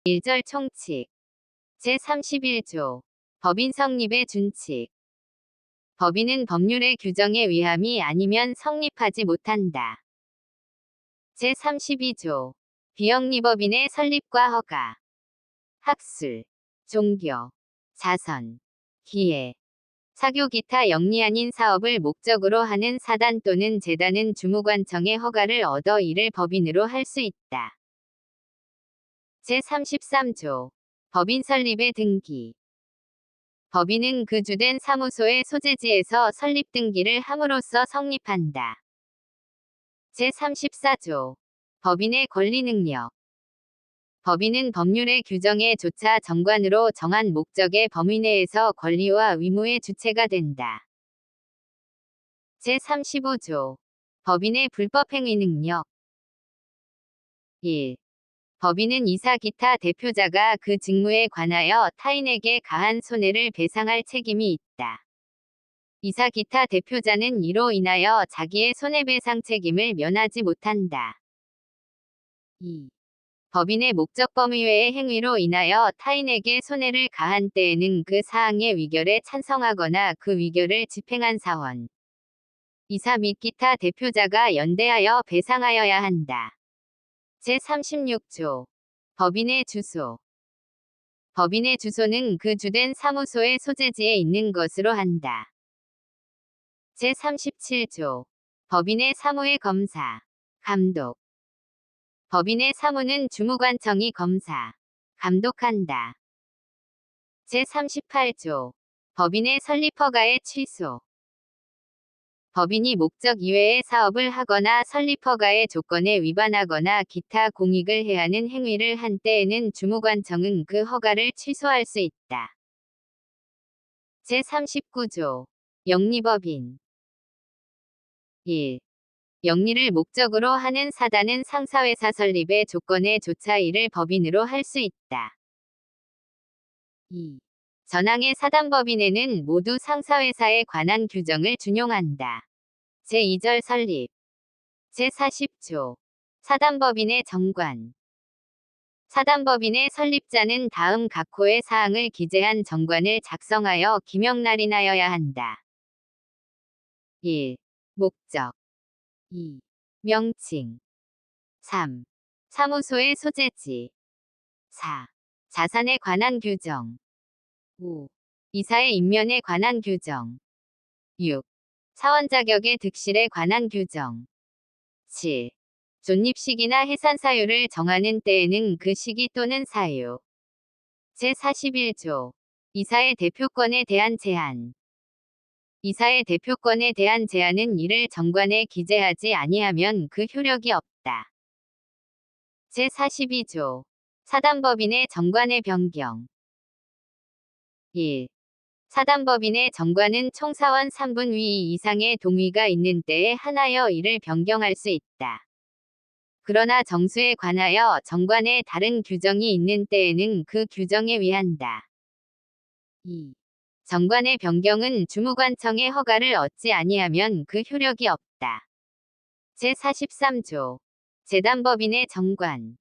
1절 총칙. 제31조. 법인 성립의 준칙. 법인은 법률의 규정에 의함이 아니면 성립하지 못한다. 제32조. 비영리법인의 설립과 허가. 학술, 종교, 자선, 기회, 사교 기타 영리 아닌 사업을 목적으로 하는 사단 또는 재단은 주무관청의 허가를 얻어 이를 법인으로 할 수 있다. 제33조. 법인 설립의 등기. 법인은 그 주된 사무소의 소재지에서 설립 등기를 함으로써 성립한다. 제34조. 법인의 권리 능력. 법인은 법률의 규정에 조차 정관으로 정한 목적의 범위 내에서 권리와 의무의 주체가 된다. 제35조. 법인의 불법행위 능력. 1. 법인은 이사 기타 대표자가 그 직무에 관하여 타인에게 가한 손해를 배상할 책임이 있다. 이사 기타 대표자는 이로 인하여 자기의 손해배상 책임을 면하지 못한다. 2. 법인의 목적 범위 외의 행위로 인하여 타인에게 손해를 가한 때에는 그 사항의 위결에 찬성하거나 그 위결을 집행한 사원, 이사 및 기타 대표자가 연대하여 배상하여야 한다. 제36조. 법인의 주소. 법인의 주소는 그 주된 사무소의 소재지에 있는 것으로 한다. 제37조. 법인의 사무의 검사, 감독. 법인의 사무는 주무관청이 검사, 감독한다. 제38조. 법인의 설립허가의 취소. 법인이 목적 이외의 사업을 하거나 설립허가의 조건에 위반하거나 기타 공익을 해하는 행위를 한 때에는 주무관청은 그 허가를 취소할 수 있다. 제39조. 영리법인. 1. 영리를 목적으로 하는 사단은 상사회사 설립의 조건에 조차 이를 법인으로 할 수 있다. 2. 전항의 사단법인에는 모두 상사회사에 관한 규정을 준용한다. 제2절 설립. 제40조. 사단법인의 정관. 사단법인의 설립자는 다음 각 호의 사항을 기재한 정관을 작성하여 기명날인하여야 한다. 1. 목적. 2. 명칭. 3. 사무소의 소재지. 4. 자산에 관한 규정. 5. 이사의 임면에 관한 규정. 6. 사원 자격의 득실에 관한 규정. 7. 존립시기나 해산 사유를 정하는 때에는 그 시기 또는 사유. 제41조. 이사의 대표권에 대한 제한. 이사의 대표권에 대한 제한은 이를 정관에 기재하지 아니하면 그 효력이 없다. 제42조. 사단법인의 정관의 변경. 1. 사단법인의 정관은 총사원 3분 위 이상의 동의가 있는 때에 한하여 이를 변경할 수 있다. 그러나 정수에 관하여 정관에 다른 규정이 있는 때에는 그 규정에 의한다. 2. 정관의 변경은 주무관청의 허가를 얻지 아니하면 그 효력이 없다. 제43조. 재단법인의 정관.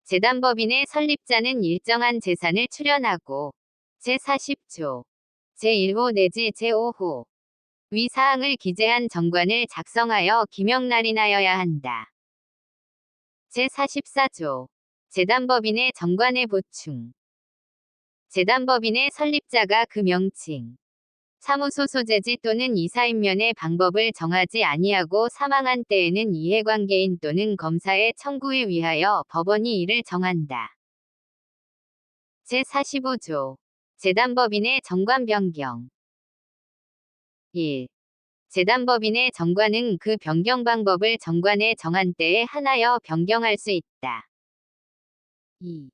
재단법인의 설립자는 일정한 재산을 출연하고 제40조. 제1호 내지 제5호. 위 사항을 기재한 정관을 작성하여 기명날인하여야 한다. 제44조. 재단법인의 정관의 보충. 재단법인의 설립자가 그 명칭, 사무소 소재지 또는 이사임면의 방법을 정하지 아니하고 사망한 때에는 이해관계인 또는 검사의 청구에 의하여 법원이 이를 정한다. 제45조. 재단법인의 정관 변경. 1. 재단법인의 정관은 그 변경 방법을 정관에 정한 때에 한하여 변경할 수 있다. 2.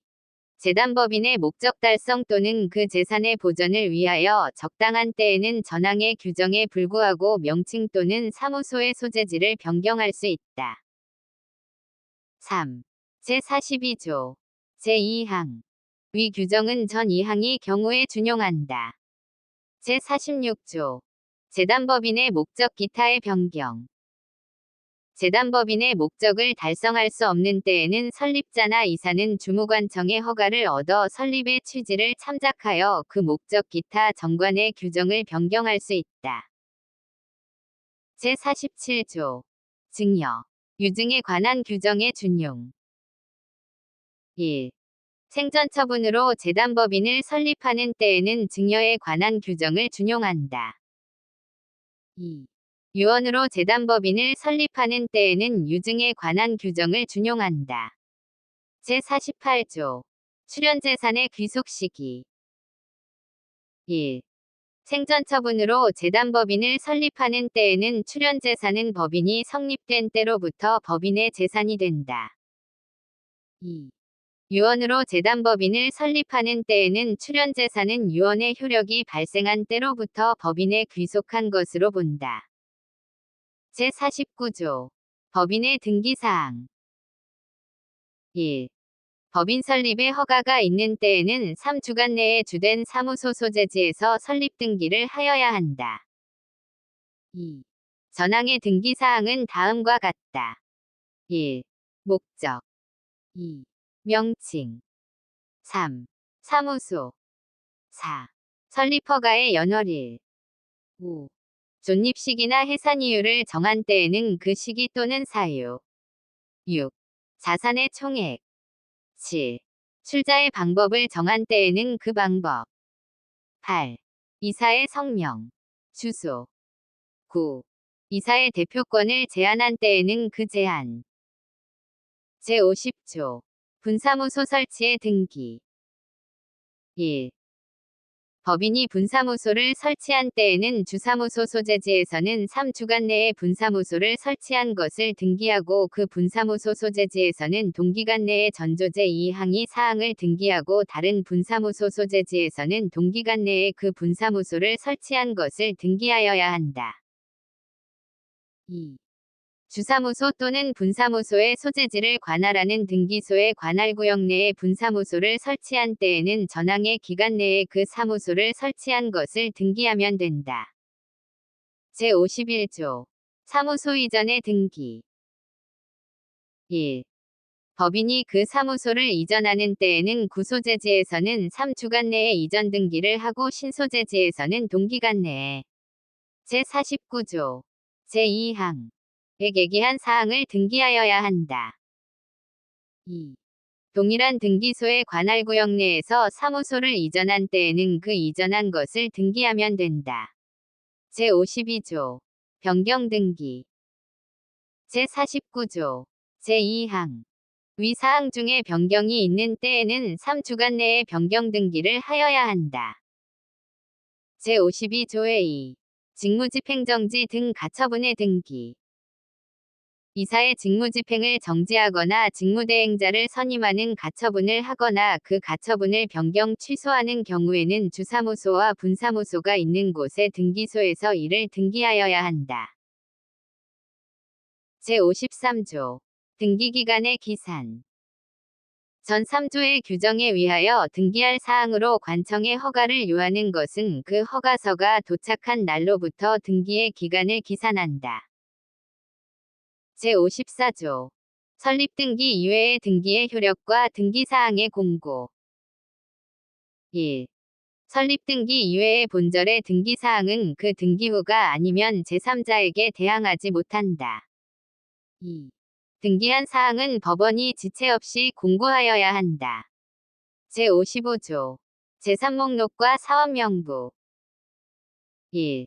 재단법인의 목적 달성 또는 그 재산의 보전을 위하여 적당한 때에는 전항의 규정에 불구하고 명칭 또는 사무소의 소재지를 변경할 수 있다. 3. 제42조. 제2항. 위 규정은 전 2항이 경우에 준용한다. 제46조. 재단법인의 목적 기타의 변경. 재단법인의 목적을 달성할 수 없는 때에는 설립자나 이사는 주무관청의 허가를 얻어 설립의 취지를 참작하여 그 목적 기타 정관의 규정을 변경할 수 있다. 제47조. 증여. 유증에 관한 규정의 준용. 1. 생전처분으로 재단법인을 설립하는 때에는 증여에 관한 규정을 준용한다. 2. 유언으로 재단법인을 설립하는 때에는 유증에 관한 규정을 준용한다. 제48조. 출연재산의 귀속 시기. 1. 생전처분으로 재단법인을 설립하는 때에는 출연재산은 법인이 성립된 때로부터 법인의 재산이 된다. 2. 유언으로 재단법인을 설립하는 때에는 출연재산은 유언의 효력이 발생한 때로부터 법인에 귀속한 것으로 본다. 제49조. 법인의 등기사항. 1. 법인 설립의 허가가 있는 때에는 3주간 내에 주된 사무소 소재지에서 설립 등기를 하여야 한다. 2. 전항의 등기사항은 다음과 같다. 1. 목적. 2. 명칭. 3. 사무소. 4. 설립허가의 연월일. 5. 존립시기나 해산 이유를 정한 때에는 그 시기 또는 사유. 6. 자산의 총액. 7. 출자의 방법을 정한 때에는 그 방법. 8. 이사의 성명, 주소. 9. 이사의 대표권을 제한한 때에는 그 제한. 제50조. 분사무소 설치의 등기. 1. 법인이 분사무소를 설치한 때에는 주사무소 소재지에서는 3주간 내에 분사무소를 설치한 것을 등기하고 그 분사무소 소재지에서는 동기간 내에 전조제 2항의 사항을 등기하고 다른 분사무소 소재지에서는 동기간 내에 그 분사무소를 설치한 것을 등기하여야 한다. 2. 주사무소 또는 분사무소의 소재지를 관할하는 등기소의 관할구역 내에 분사무소를 설치한 때에는 전항의 기간 내에 그 사무소를 설치한 것을 등기하면 된다. 제51조. 사무소 이전의 등기. 1. 법인이 그 사무소를 이전하는 때에는 구소재지에서는 3주간 내에 이전 등기를 하고 신소재지에서는 동기간 내에. 제49조. 제2항. 예기한 사항을 등기하여야 한다. 2. 동일한 등기소의 관할구역 내에서 사무소를 이전한 때에는 그 이전한 것을 등기하면 된다. 제52조. 변경 등기. 제49조. 제2항. 위 사항 중에 변경이 있는 때에는 3주간 내에 변경 등기를 하여야 한다. 제52조의 2. 직무집행정지 등 가처분의 등기. 이사의 직무집행을 정지하거나 직무대행자를 선임하는 가처분을 하거나 그 가처분을 변경 취소하는 경우에는 주사무소와 분사무소가 있는 곳의 등기소에서 이를 등기하여야 한다. 제53조. 등기기간의 기산. 전 3조의 규정에 의하여 등기할 사항으로 관청에 허가를 요하는 것은 그 허가서가 도착한 날로부터 등기의 기간을 기산한다. 제54조. 설립등기 이외의 등기의 효력과 등기사항의 공고. 1. 설립등기 이외의 본절의 등기사항은 그 등기 후가 아니면 제3자에게 대항하지 못한다. 2. 등기한 사항은 법원이 지체 없이 공고하여야 한다. 제55조. 제3목록과 사업명부. 1.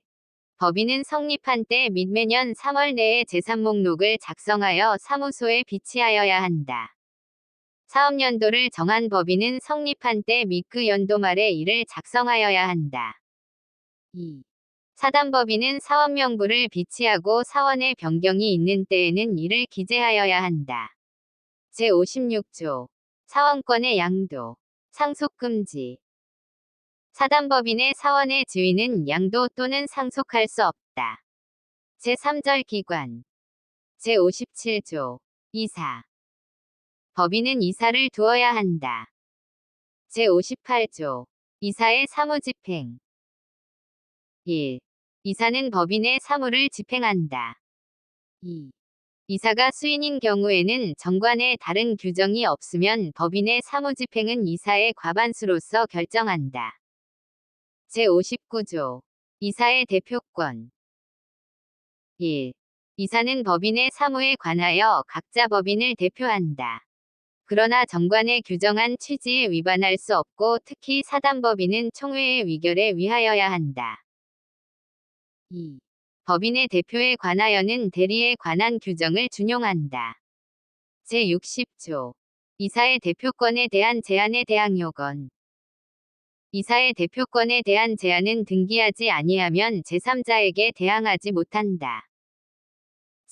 법인은 성립한 때 및 매년 3월 내에 제3목록을 작성하여 사무소에 비치하여야 한다. 사업연도를 정한 법인은 성립한 때 및 그 연도 말에 이를 작성하여야 한다. 2. 사단법인은 사업명부를 비치하고 사원의 변경이 있는 때에는 이를 기재하여야 한다. 제56조. 사원권의 양도. 상속금지. 사단법인의 사원의 지위는 양도 또는 상속할 수 없다. 제3절 기관. 제57조. 이사. 법인은 이사를 두어야 한다. 제58조. 이사의 사무집행. 1. 이사는 법인의 사무를 집행한다. 2. 이사가 수인인 경우에는 정관에 다른 규정이 없으면 법인의 사무집행은 이사의 과반수로서 결정한다. 제59조. 이사의 대표권. 1. 이사는 법인의 사무에 관하여 각자 법인을 대표한다. 그러나 정관에 규정한 취지에 위반할 수 없고 특히 사단법인은 총회의 위결에 위하여야 한다. 2. 법인의 대표에 관하여는 대리에 관한 규정을 준용한다. 제60조. 이사의 대표권에 대한 제한에 대한 요건. 이사의 대표권에 대한 제한은 등기하지 아니하면 제3자에게 대항하지 못한다.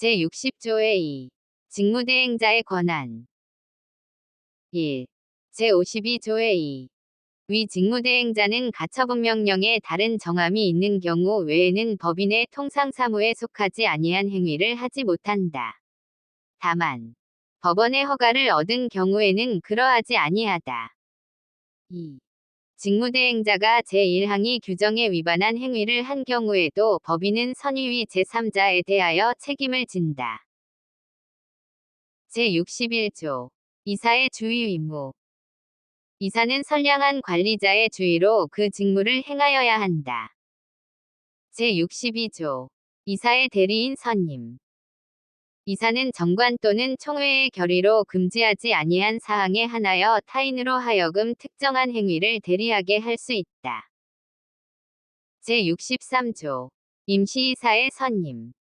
제60조의 2. 직무대행자의 권한. 1. 제52조의 2. 위 직무대행자는 가처분 명령에 다른 정함이 있는 경우 외에는 법인의 통상사무에 속하지 아니한 행위를 하지 못한다. 다만 법원의 허가를 얻은 경우에는 그러하지 아니하다. 2. 직무대행자가 제1항의 규정에 위반한 행위를 한 경우에도 법인은 선의위 제3자에 대하여 책임을 진다. 제61조. 이사의 주의 의무. 이사는 선량한 관리자의 주의로 그 직무를 행하여야 한다. 제62조. 이사의 대리인 선임. 이사는 정관 또는 총회의 결의로 금지하지 아니한 사항에 한하여 타인으로 하여금 특정한 행위를 대리하게 할 수 있다. 제63조. 임시이사의 선임.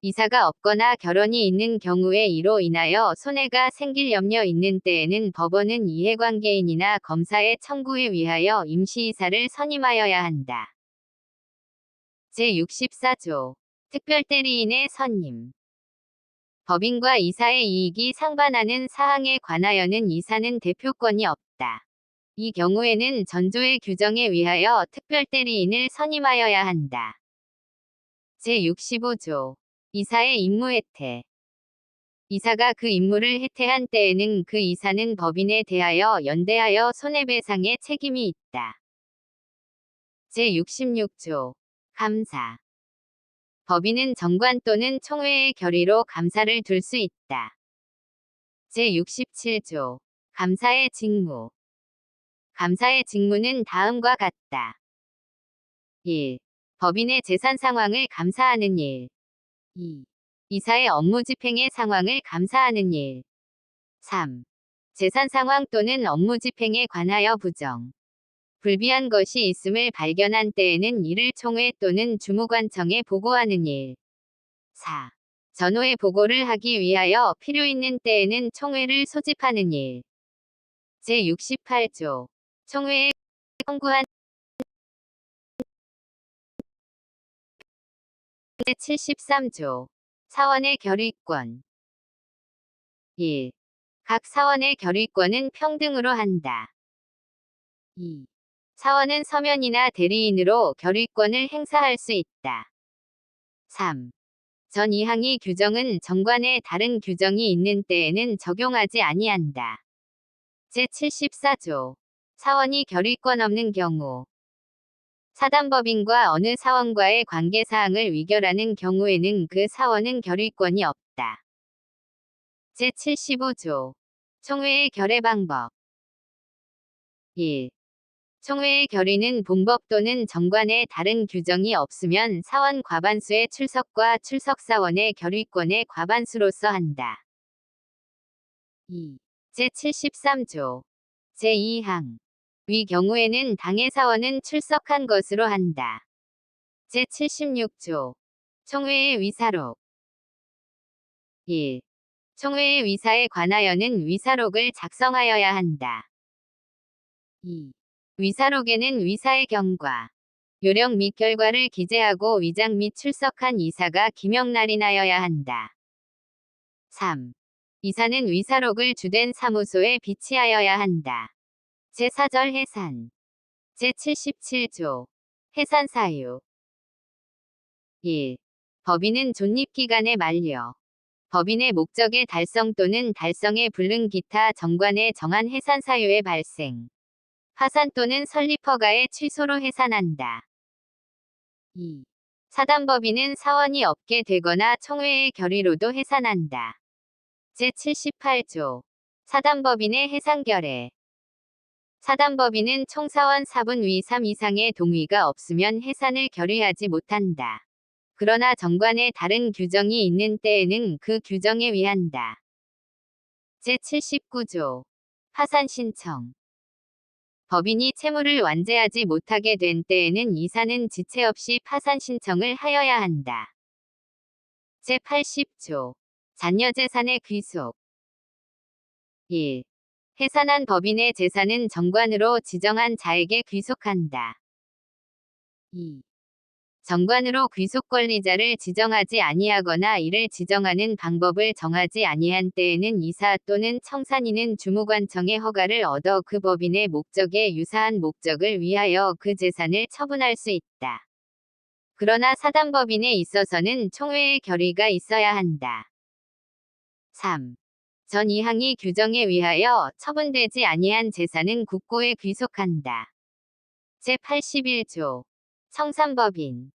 이사가 없거나 결혼이 있는 경우에 이로 인하여 손해가 생길 염려 있는 때에는 법원은 이해관계인이나 검사의 청구에 위하여 임시이사를 선임하여야 한다. 제64조. 특별대리인의 선임. 법인과 이사의 이익이 상반하는 사항에 관하여는 이사는 대표권이 없다. 이 경우에는 전조의 규정에 위하여 특별대리인을 선임하여야 한다. 제65조. 이사의 임무혜태. 이사가 그 임무를 해태한 때에는 그 이사는 법인에 대하여 연대하여 손해배상의 책임이 있다. 제66조. 감사. 법인은 정관 또는 총회의 결의로 감사를 둘 수 있다. 제67조. 감사의 직무. 감사의 직무는 다음과 같다. 1. 법인의 재산 상황을 감사하는 일. 2. 이사의 업무 집행의 상황을 감사하는 일. 3. 재산 상황 또는 업무 집행에 관하여 부정, 불비한 것이 있음을 발견한 때에는 이를 총회 또는 주무관청에 보고하는 일. 4. 전후에 보고를 하기 위하여 필요 있는 때에는 총회를 소집하는 일. 제68조. 총회에 청구한. 제73조. 사원의 결의권. 1. 각 사원의 결의권은 평등으로 한다. 2. 사원은 서면이나 대리인으로 결의권을 행사할 수 있다. 3. 전 2항의 규정은 정관에 다른 규정이 있는 때에는 적용하지 아니한다. 제74조. 사원이 결의권 없는 경우. 사단법인과 어느 사원과의 관계사항을 위결하는 경우에는 그 사원은 결의권이 없다. 제75조. 총회의 결의 방법. 1. 총회의 결의는 본법 또는 정관에 다른 규정이 없으면 사원 과반수의 출석과 출석사원의 결의권의 과반수로서 한다. 2. 제73조. 제2항. 위 경우에는 당의 사원은 출석한 것으로 한다. 제76조. 총회의 위사록. 1. 총회의 위사에 관하여는 위사록을 작성하여야 한다. 2. 위사록에는 위사의 경과, 요령 및 결과를 기재하고 위장 및 출석한 이사가 기명날인하여야 한다. 3. 이사는 위사록을 주된 사무소에 비치하여야 한다. 제4절 해산. 제77조. 해산 사유. 1. 법인은 존립기간의 만료, 법인의 목적의 달성 또는 달성에 불능 기타 정관에 정한 해산 사유의 발생, 파산 또는 설립 허가의 취소로 해산한다. 2. 사단법인은 사원이 없게 되거나 총회의 결의로도 해산한다. 제78조. 사단법인의 해산결의. 사단법인은 총사원 4분 위 3 이상의 동의가 없으면 해산을 결의하지 못한다. 그러나 정관에 다른 규정이 있는 때에는 그 규정에 의한다. 제79조. 파산 신청. 법인이 채무를 완제하지 못하게 된 때에는 이사는 지체 없이 파산 신청을 하여야 한다. 제80조. 잔여 재산의 귀속. 1. 해산한 법인의 재산은 정관으로 지정한 자에게 귀속한다. 2. 정관으로 귀속 권리자를 지정하지 아니하거나 이를 지정하는 방법을 정하지 아니한 때에는 이사 또는 청산인은 주무관청의 허가를 얻어 그 법인의 목적에 유사한 목적을 위하여 그 재산을 처분할 수 있다. 그러나 사단법인에 있어서는 총회의 결의가 있어야 한다. 3. 전 이항의 규정에 의하여 처분되지 아니한 재산은 국고에 귀속한다. 제81조. 청산법인.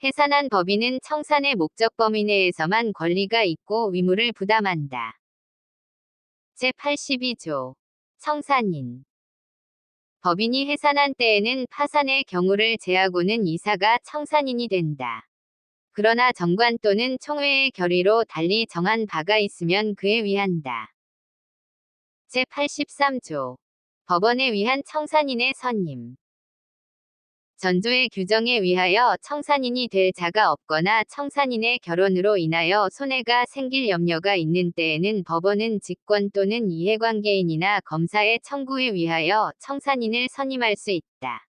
해산한 법인은 청산의 목적 범위 내에서만 권리가 있고 의무를 부담한다. 제82조. 청산인. 법인이 해산한 때에는 파산의 경우를 제하고는 이사가 청산인이 된다. 그러나 정관 또는 총회의 결의로 달리 정한 바가 있으면 그에 의한다. 제83조. 법원에 의한 청산인의 선임. 전조의 규정에 의하여 청산인이 될 자가 없거나 청산인의 결혼으로 인하여 손해가 생길 염려가 있는 때에는 법원은 직권 또는 이해관계인이나 검사의 청구에 의하여 청산인을 선임할 수 있다.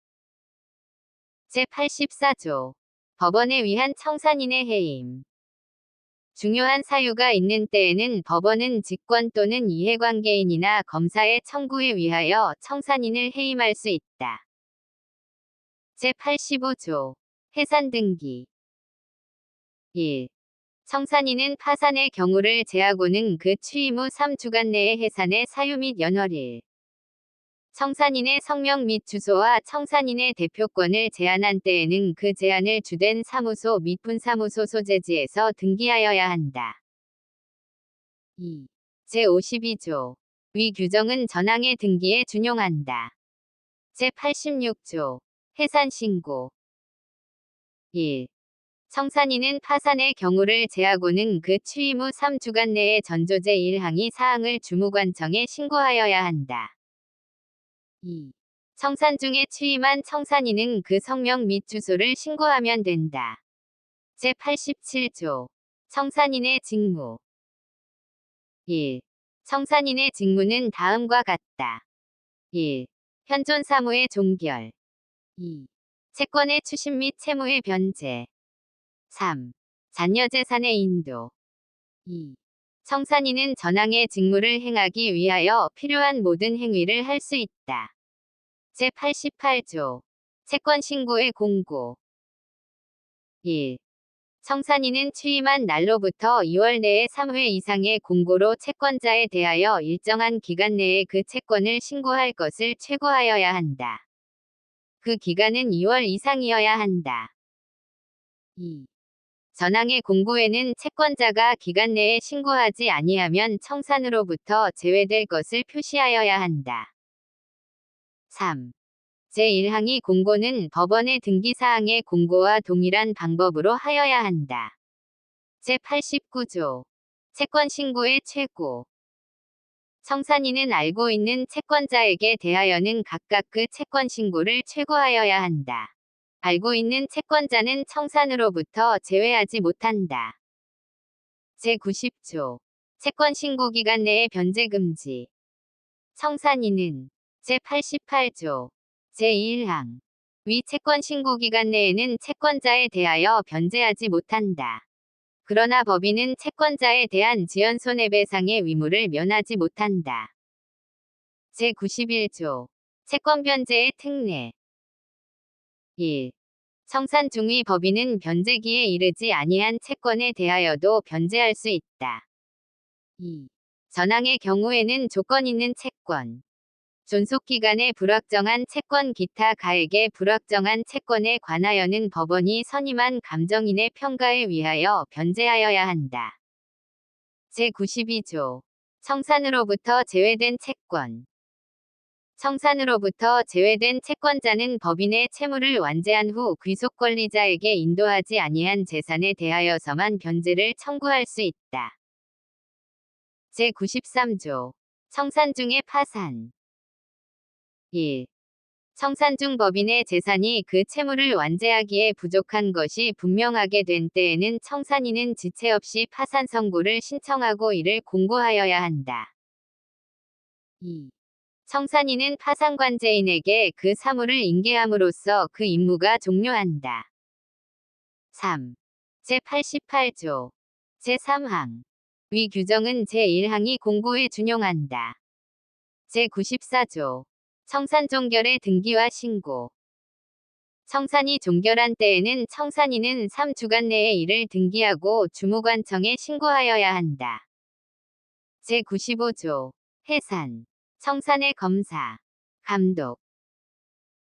제84조. 법원에 의한 청산인의 해임. 중요한 사유가 있는 때에는 법원은 직권 또는 이해관계인이나 검사의 청구에 의하여 청산인을 해임할 수 있다. 제85조. 해산 등기. 1. 청산인은 파산의 경우를 제하고는 그 취임 후 3주간 내에 해산의 사유 및 연월일, 청산인의 성명 및 주소와 청산인의 대표권을 제한한 때에는 그 제한을 주된 사무소 및 분사무소 소재지에서 등기하여야 한다. 2. 제52조. 위 규정은 전항의 등기에 준용한다. 제86조. 해산신고. 1. 청산인은 파산의 경우를 제하고는 그 취임 후 3주간 내에 전조제 1항의 사항을 주무관청에 신고하여야 한다. 2. 청산 중에 취임한 청산인은 그 성명 및 주소를 신고하면 된다. 제87조. 청산인의 직무. 1. 청산인의 직무는 다음과 같다. 1. 현존 사무의 종결. 2. 채권의 추심 및 채무의 변제. 3. 잔여 재산의 인도. 2. 청산인은 전항의 직무를 행하기 위하여 필요한 모든 행위를 할 수 있다. 제88조. 채권 신고의 공고. 1. 청산인은 취임한 날로부터 2월 내에 3회 이상의 공고로 채권자에 대하여 일정한 기간 내에 그 채권을 신고할 것을 최고하여야 한다. 그 기간은 2월 이상이어야 한다. 2. 전항의 공고에는 채권자가 기간 내에 신고하지 아니하면 청산으로부터 제외될 것을 표시하여야 한다. 3. 제1항의 공고는 법원의 등기사항의 공고와 동일한 방법으로 하여야 한다. 제89조. 채권 신고의 최고. 청산인은 알고 있는 채권자에게 대하여는 각각 그 채권 신고를 최고하여야 한다. 알고 있는 채권자는 청산으로부터 제외하지 못한다. 제90조. 채권 신고 기간 내에 변제 금지. 청산인은 제88조. 제1항. 위 채권 신고 기간 내에는 채권자에 대하여 변제하지 못한다. 그러나 법인은 채권자에 대한 지연 손해배상의 의무를 면하지 못한다. 제91조. 채권 변제의 특례. 1. 청산 중의 법인은 변제기에 이르지 아니한 채권에 대하여도 변제할 수 있다. 2. 전항의 경우에는 조건 있는 채권, 존속기간의 불확정한 채권 기타 가액의 불확정한 채권에 관하여는 법원이 선임한 감정인의 평가에 위하여 변제하여야 한다. 제92조. 청산으로부터 제외된 채권. 청산으로부터 제외된 채권자는 법인의 채무를 완제한 후 귀속권리자에게 인도하지 아니한 재산에 대하여서만 변제를 청구할 수 있다. 제93조. 청산 중의 파산. 1. 청산 중 법인의 재산이 그 채무를 완제하기에 부족한 것이 분명하게 된 때에는 청산인은 지체 없이 파산 선고를 신청하고 이를 공고하여야 한다. 2. 청산인은 파산관제인에게 그 사무를 인계함으로써 그 임무가 종료한다. 3. 제88조. 제3항. 위 규정은 제1항이 공고에 준용한다. 제94조. 청산 종결의 등기와 신고. 청산이 종결한 때에는 청산인은 3주간 내에 이를 등기하고 주무관청에 신고하여야 한다. 제95조. 해산. 청산의 검사, 감독.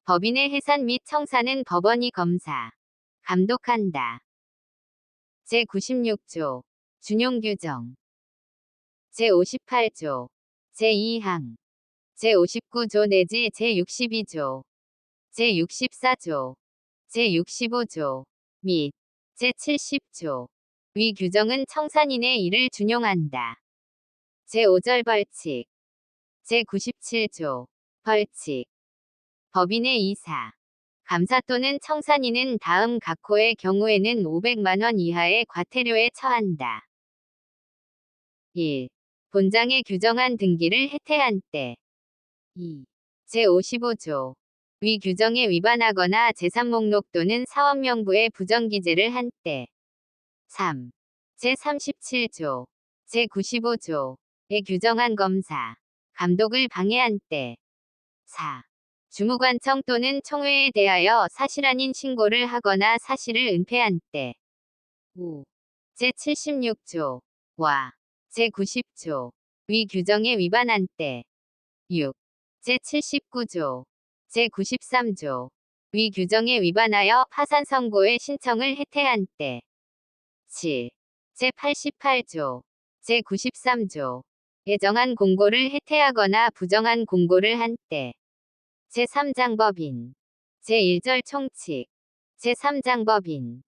법인의 해산 및 청산은 법원이 검사, 감독한다. 제96조. 준용규정. 제58조. 제2항. 제59조 내지 제62조. 제64조. 제65조. 및 제70조. 위 규정은 청산인의 일을 준용한다. 제5절 벌칙. 제97조. 벌칙. 법인의 이사, 감사 또는 청산인은 다음 각호의 경우에는 500만 원 이하의 과태료에 처한다. 1. 본장에 규정한 등기를 해태한 때. 2. 제55조. 위 규정에 위반하거나 재산 목록 또는 사업명부에 부정기재를 한 때. 3. 제37조. 제95조에 규정한 검사, 감독을 방해한 때. 4. 주무관청 또는 총회에 대하여 사실 아닌 신고를 하거나 사실을 은폐한 때. 5. 제76조. 와. 제90조. 위 규정에 위반한 때. 6. 제79조. 제93조. 위 규정에 위반하여 파산 선고의 신청을 해태한 때. 7. 제88조. 제93조. 에 정한 공고를 해태하거나 부정한 공고를 한 때. 제3장 법인. 제1절 총칙. 제3장 법인.